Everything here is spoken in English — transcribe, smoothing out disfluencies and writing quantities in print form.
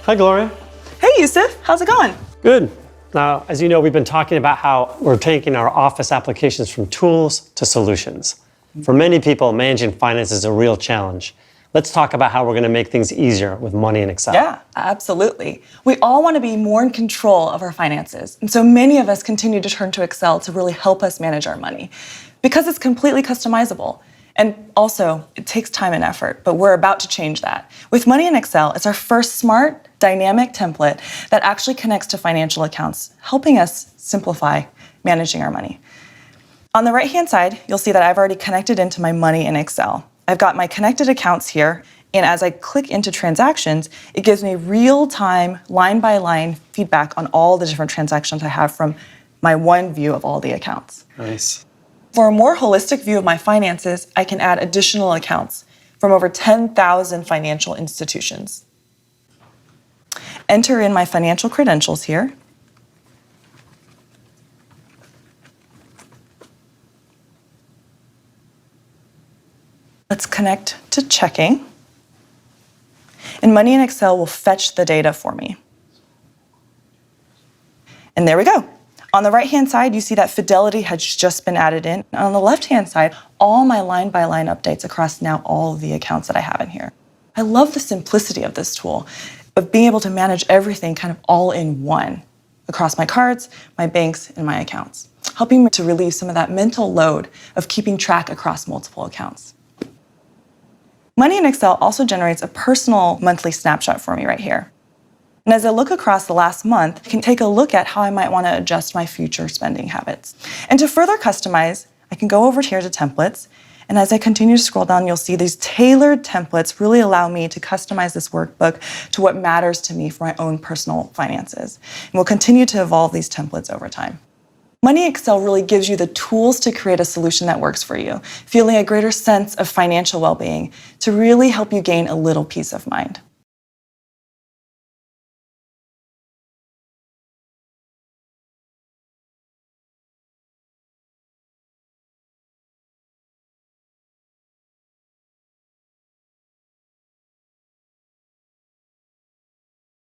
Hi, Gloria. Hey, Yusuf. How's it going? Good. Now, as you know, we've been talking about how we're taking our office applications from tools to solutions. For many people, managing finance is a real challenge. Let's talk about how we're going to make things easier with money in Excel. Yeah, absolutely. We all want to be more in control of our finances. And so many of us continue to turn to Excel to really help us manage our money because it's completely customizable. And also, it takes time and effort, but we're about to change that. With Money in Excel, it's our first smart, dynamic template that actually connects to financial accounts, helping us simplify managing our money. On the right-hand side, you'll see that I've already connected into my Money in Excel. I've got my connected accounts here, and as I click into transactions, it gives me real-time, line-by-line feedback on all the different transactions I have from my one view of all the accounts. Nice. For a more holistic view of my finances, I can add additional accounts from over 10,000 financial institutions. Enter in my financial credentials here. Let's connect to checking. And Money in Excel will fetch the data for me. And there we go. On the right-hand side, you see that Fidelity has just been added in. And on the left-hand side, all my line-by-line updates across now all of the accounts that I have in here. I love the simplicity of this tool, of being able to manage everything kind of all in one across my cards, my banks, and my accounts, helping me to relieve some of that mental load of keeping track across multiple accounts. Money in Excel also generates a personal monthly snapshot for me right here. And as I look across the last month, I can take a look at how I might want to adjust my future spending habits. And to further customize, I can go over here to templates. And as I continue to scroll down, you'll see these tailored templates really allow me to customize this workbook to what matters to me for my own personal finances. And we'll continue to evolve these templates over time. Money Excel really gives you the tools to create a solution that works for you, feeling a greater sense of financial well-being to really help you gain a little peace of mind.